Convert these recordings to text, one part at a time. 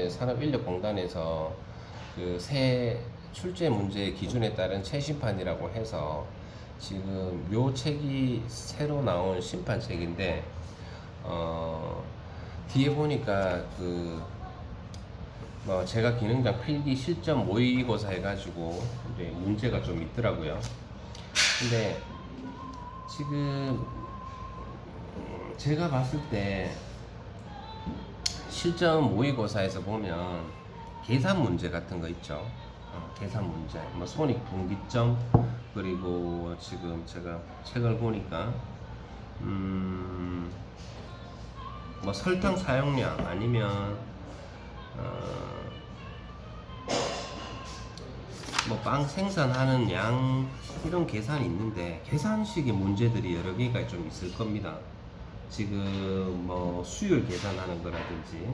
산업인력공단에서 그 새 출제 문제 기준에 따른 최심판이라고 해서 지금 요 책이 새로 나온 심판책인데 뒤에 보니까 제가 기능장 필기 실전 모의고사 해가지고 이제 문제가 좀 있더라고요. 근데 지금 제가 봤을 때 실전 모의고사에서 보면 계산 문제 같은 거 있죠. 계산 문제, 뭐 손익 분기점, 그리고 지금 제가 책을 보니까 뭐 설탕 사용량 아니면 뭐 빵 생산하는 양 이런 계산이 있는데 계산식의 문제들이 여러 개가 좀 있을 겁니다. 지금 뭐 수율 계산하는 거라든지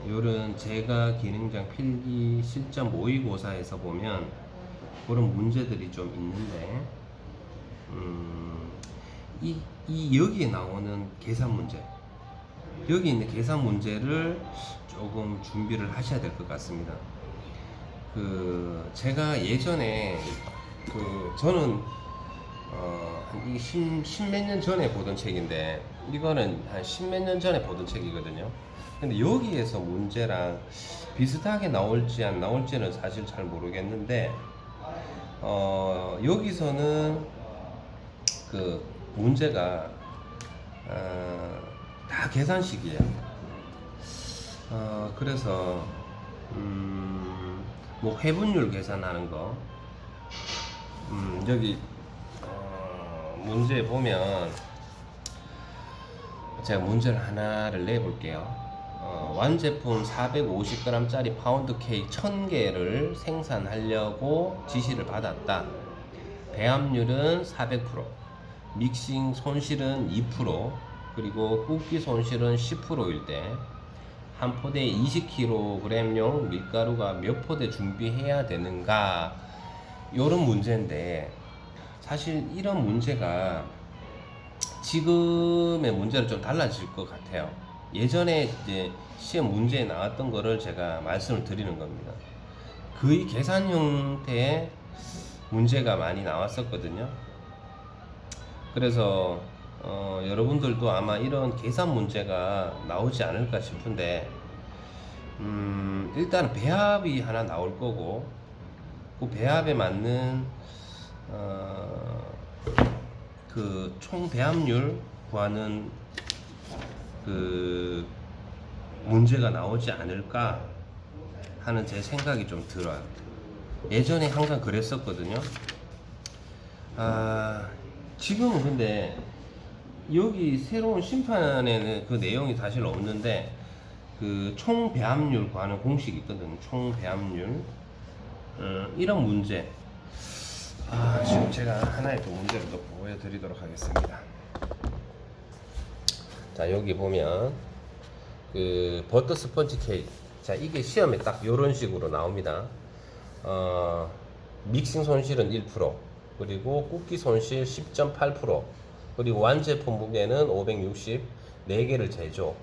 요런 제가 기능장 필기 실전 모의고사에서 보면 그런 문제들이 좀 있는데 이 여기에 나오는 계산 문제, 여기 있는 계산 문제를 조금 준비를 하셔야 될 것 같습니다. 제가 예전에 저는 한 십몇 년 전에 보던 책인데 이거는 한 십몇 년 전에 보던 책이거든요. 근데 여기에서 문제랑 비슷하게 나올지 안 나올지는 사실 잘 모르겠는데 여기서는 그 문제가 다 계산식이에요. 그래서 뭐 회분율 계산하는 거 여기 문제 보면 제가 문제를 하나를 내볼게요. 완제품 450g짜리 파운드 케이크 1000개를 생산하려고 지시를 받았다. 배합률은 400%, 믹싱 손실은 2%, 그리고 굽기 손실은 10%일 때 한 포대에 20kg용 밀가루가 몇 포대 준비해야 되는가, 요런 문제인데 사실 이런 문제가 지금의 문제는 좀 달라질 것 같아요. 예전에 이제 시험 문제에 나왔던 거를 제가 말씀을 드리는 겁니다. 거의 계산 형태의 문제가 많이 나왔었거든요. 그래서 여러분들도 아마 이런 계산 문제가 나오지 않을까 싶은데 일단 배합이 하나 나올 거고 그 배합에 맞는 그 총 배합률 구하는 그 문제가 나오지 않을까 하는 제 생각이 좀 들어요. 예전에 항상 그랬었거든요. 지금은 근데 여기 새로운 심판에는 그 내용이 사실 없는데 그 총 배합률 구하는 공식이 있거든요. 총 배합률. 이런 문제. 지금 제가 하나의 또 문제를 또 보여드리도록 하겠습니다. 자, 여기 보면 그 버터 스펀지 케이크. 자, 이게 시험에 딱 요런 식으로 나옵니다. 믹싱 손실은 1%, 그리고 굽기 손실 10.8%, 그리고 완제품 무게는 560, 4개를 제조.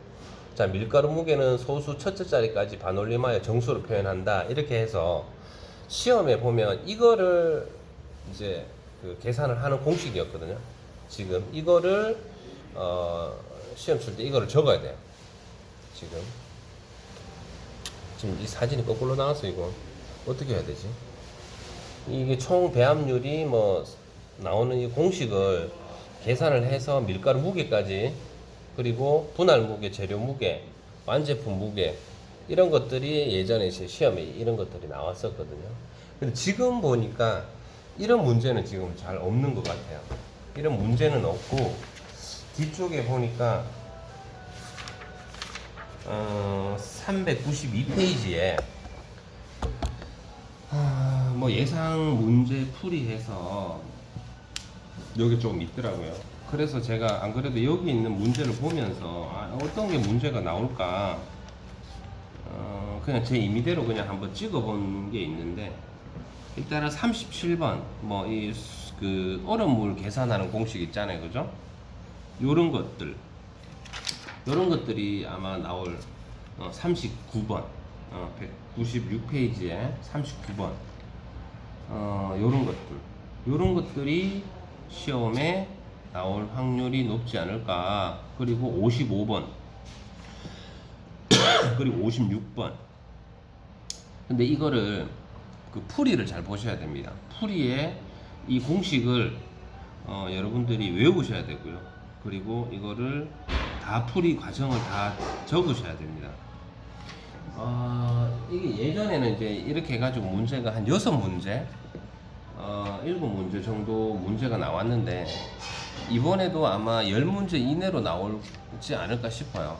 자, 밀가루 무게는 소수 첫째 자리까지 반올림하여 정수로 표현한다. 이렇게 해서 시험에 보면 이거를 이제 그 계산을 하는 공식이었거든요. 지금 이거를 시험 칠 때 이거를 적어야 돼요. 지금 이 사진이 거꾸로 나왔어. 이거 어떻게 해야 되지? 이게 총 배합률이 뭐 나오는 이 공식을 계산을 해서 밀가루 무게까지, 그리고 분할 무게, 재료 무게, 완제품 무게, 이런 것들이 예전에 제 시험에 이런 것들이 나왔었거든요. 근데 지금 보니까 이런 문제는 지금 잘 없는 것 같아요. 이런 문제는 없고 뒤쪽에 보니까 392페이지에 뭐 예상 문제 풀이해서 여기 조금 있더라고요. 그래서 제가 안 그래도 여기 있는 문제를 보면서 어떤 게 문제가 나올까 그냥 제 임의대로 그냥 한번 찍어본 게 있는데, 일단은 37번 뭐 그 얼음물 계산하는 공식 있잖아요, 그죠? 요런 것들이 아마 나올 39번 196페이지에 39번 요런 것들이 시험에 나올 확률이 높지 않을까. 그리고 55번 그리고 56번. 근데 이거를 그 풀이를 잘 보셔야 됩니다. 풀이에 이 공식을 여러분들이 외우셔야 되고요. 그리고 이거를 다 풀이 과정을 다 적으셔야 됩니다. 이게 예전에는 이제 이렇게 해가지고 문제가 한 6문제, 7문제 정도 문제가 나왔는데, 이번에도 아마 10문제 이내로 나오지 않을까 싶어요.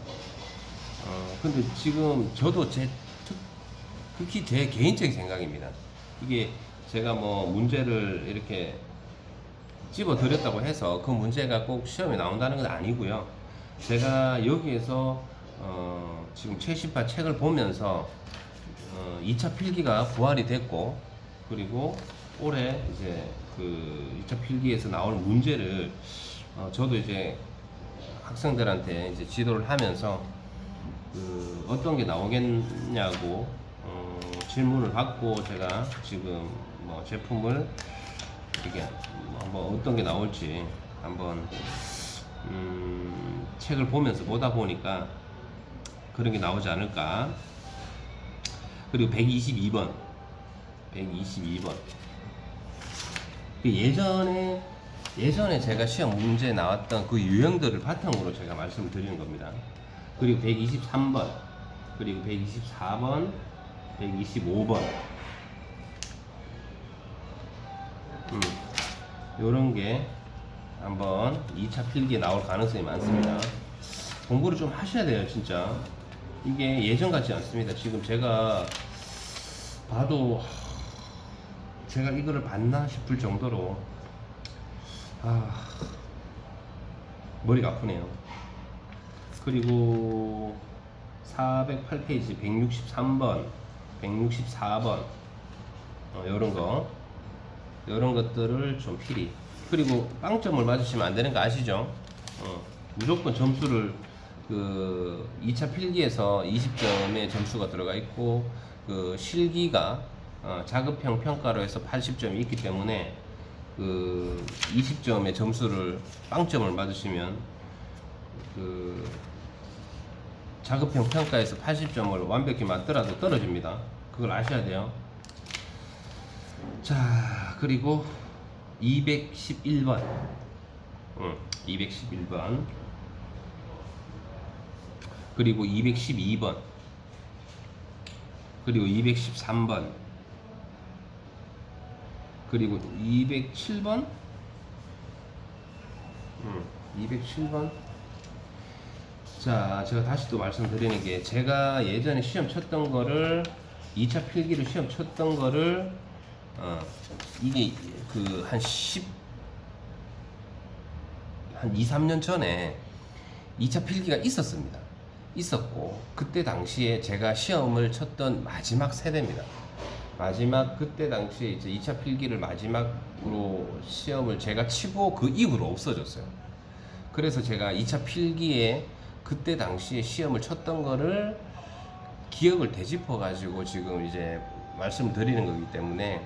근데 지금 저도 특히 제 개인적인 생각입니다. 이게 제가 뭐 문제를 이렇게 집어 드렸다고 해서 그 문제가 꼭 시험에 나온다는 건 아니고요. 제가 여기에서 지금 최신파 책을 보면서 2차 필기가 부활이 됐고, 그리고 올해 이제 그 2차 필기에서 나올 문제를 저도 이제 학생들한테 이제 지도를 하면서 그 어떤 게 나오겠냐고 질문을 받고, 제가 지금 뭐 제품을 이게 한번 어떤 게 나올지 한번 책을 보면서 보다 보니까 그런 게 나오지 않을까. 그리고 122번 그 예전에 제가 시험 문제 나왔던 그 유형들을 바탕으로 제가 말씀을 드리는 겁니다. 그리고 123번, 그리고 124번, 125번. 요런 게 한번 2차 필기에 나올 가능성이 많습니다. 공부를 좀 하셔야 돼요, 진짜. 이게 예전 같지 않습니다. 지금 제가 봐도 제가 이거를 봤나 싶을 정도로 머리가 아프네요. 그리고 408페이지 163번, 164번 요런 것들을 좀 필히. 그리고 빵점을 맞으시면 안 되는 거 아시죠? 무조건 점수를 그 2차 필기에서 20점의 점수가 들어가 있고, 그 실기가 자급형 평가로 해서 80점이 있기 때문에 그 20점의 점수를 빵점을 맞으시면 그 자급형 평가에서 80점을 완벽히 맞더라도 떨어집니다. 그걸 아셔야 돼요. 자, 그리고 211번 211번, 그리고 212번, 그리고 213번, 그리고 207번 207번. 자, 제가 다시 또 말씀드리는 게, 제가 예전에 시험 쳤던 거를 2차 필기를 시험 쳤던 거를 이게 그 한 2, 3년 전에 2차 필기가 있었고, 그때 당시에 제가 시험을 쳤던 마지막 세대입니다. 그때 당시에 이제 2차 필기를 마지막으로 시험을 제가 치고 그 이후로 없어졌어요. 그래서 제가 2차 필기에 그때 당시에 시험을 쳤던 거를 기억을 되짚어 가지고 지금 이제 말씀을 드리는 거기 때문에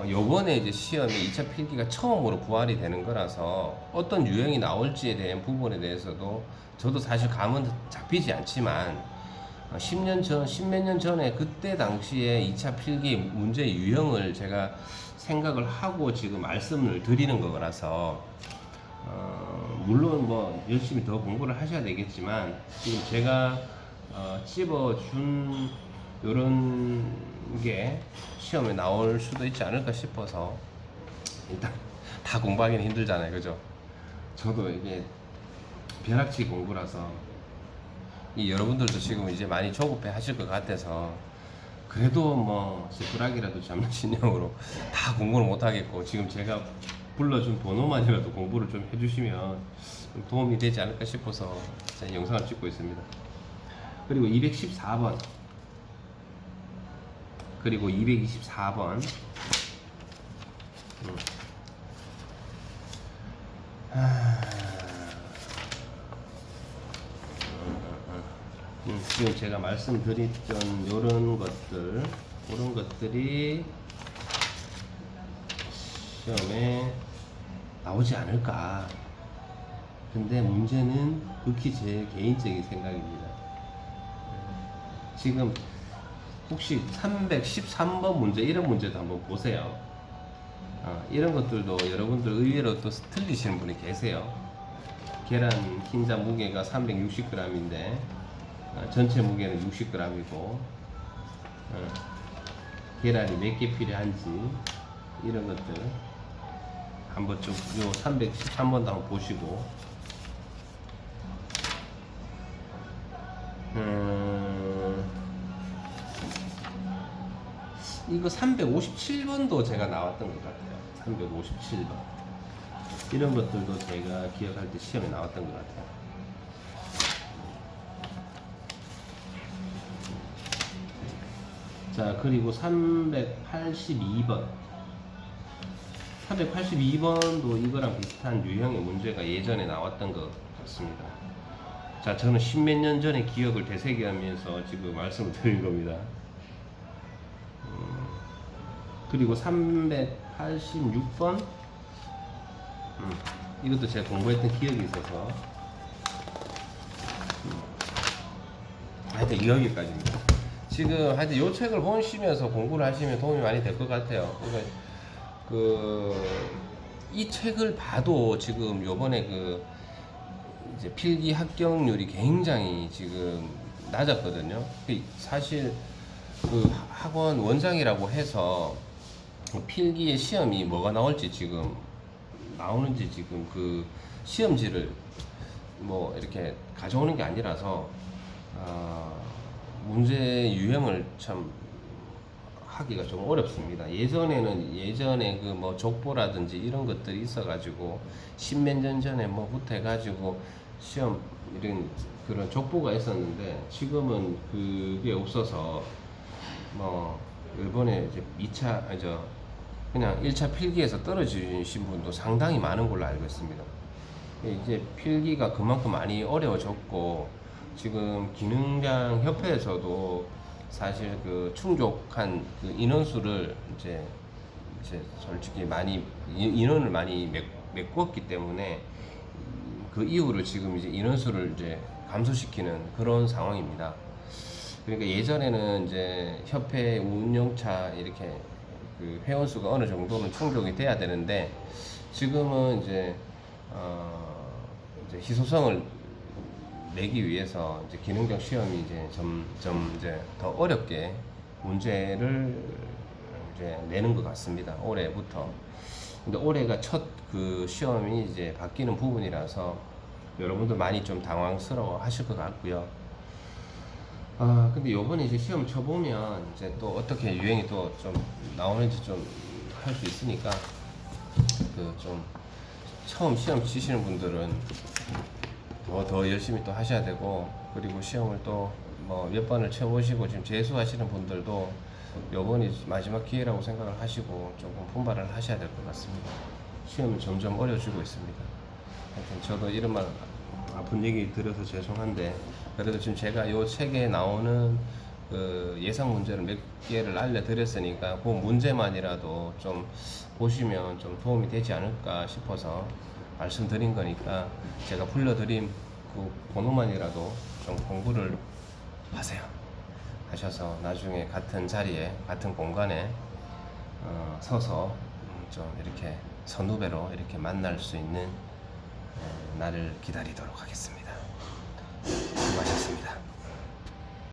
요번에 이제 시험이 2차 필기가 처음으로 부활이 되는 거라서 어떤 유형이 나올지에 대한 부분에 대해서도 저도 사실 감은 잡히지 않지만, 10몇 년 전에 그때 당시에 2차 필기 문제 유형을 제가 생각을 하고 지금 말씀을 드리는 거라서, 물론 뭐 열심히 더 공부를 하셔야 되겠지만, 지금 제가 찝어준 요런 게 시험에 나올 수도 있지 않을까 싶어서, 일단 다 공부하기는 힘들잖아요, 그죠? 저도 이게 벼락치기 공부라서, 여러분들도 지금 이제 많이 조급해 하실 것 같아서, 그래도 뭐 지푸라기라도 잡는 신용으로 다 공부를 못 하겠고, 지금 제가 불러준 번호만이라도 공부를 좀 해주시면 좀 도움이 되지 않을까 싶어서 제가 영상을 찍고 있습니다. 그리고 214번, 그리고 224번. 지금 제가 말씀드렸던 요런 것들, 그런 것들이 시험에 나오지 않을까. 근데 문제는 극히 제 개인적인 생각입니다. 지금 혹시 313번 문제, 이런 문제도 한번 보세요. 이런 것들도 여러분들 의외로 또 틀리시는 분이 계세요. 계란 흰자 무게가 360g인데 전체 무게는 60g이고 계란이 몇 개 필요한지 이런 것들 한번 좀 요 313번도 한번 보시고 이거 357번도 제가 나왔던 것 같아요. 357번 이런 것들도 제가 기억할 때 시험에 나왔던 것 같아요. 자, 그리고 382번 382번도 이거랑 비슷한 유형의 문제가 예전에 나왔던 것 같습니다. 자, 저는 십몇 년 전의 기억을 되새겨하면서 지금 말씀을 드린 겁니다. 그리고 386번 이것도 제가 공부했던 기억이 있어서 하여튼 여기까지입니다. 지금 하여튼 요 책을 보시면서 공부를 하시면 도움이 많이 될 것 같아요. 그러니까 이 책을 봐도 지금 요번에 이제 필기 합격률이 굉장히 지금 낮았거든요. 사실 학원 원장이라고 해서 필기의 시험이 뭐가 나올지 지금 나오는지 지금 시험지를 뭐 이렇게 가져오는 게 아니라서 문제 유형을 참 하기가 좀 어렵습니다. 예전에 뭐 족보라든지 이런 것들이 있어가지고 십몇 년 전에 뭐부터 해가지고 시험 이런 그런 족보가 있었는데 지금은 그게 없어서 뭐 이번에 이제 2차 그냥 1차 필기에서 떨어지신 분도 상당히 많은 걸로 알고 있습니다. 이제 필기가 그만큼 많이 어려워졌고 지금 기능장 협회에서도 사실 충족한 인원수를 이제 솔직히 많이 인원을 많이 메꾸었기 때문에 그 이후로 지금 이제 인원수를 이제 감소시키는 그런 상황입니다. 그러니까 예전에는 이제 협회 운영차 이렇게 회원수가 어느 정도는 충족이 돼야 되는데 지금은 이제 희소성을 내기 위해서 이제 기능적 시험이 이제 점점 이제 더 어렵게 문제를 이제 내는 것 같습니다. 올해부터. 근데 올해가 첫 시험이 이제 바뀌는 부분이라서 여러분들 많이 좀 당황스러워 하실 것 같고요. 근데 요번에 이제 시험 쳐보면 이제 또 어떻게 유행이 또 좀 나오는지 좀 할 수 있으니까 좀 처음 시험 치시는 분들은 더 열심히 또 하셔야 되고, 그리고 시험을 또 뭐 몇 번을 쳐보시고 지금 재수하시는 분들도 요번이 마지막 기회라고 생각을 하시고 조금 분발을 하셔야 될 것 같습니다. 시험이 점점 어려지고 있습니다. 하여튼 저도 이런 말 아픈 얘기 드려서 죄송한데 그래도 지금 제가 요 책에 나오는 예상 문제를 몇 개를 알려드렸으니까 그 문제만이라도 좀 보시면 좀 도움이 되지 않을까 싶어서 말씀드린 거니까 제가 불러드린 번호만이라도 좀 공부를 하셔서 나중에 같은 자리에 같은 공간에 서서 좀 이렇게 선후배로 이렇게 만날 수 있는 날을 기다리도록 하겠습니다. 수고하셨습니다.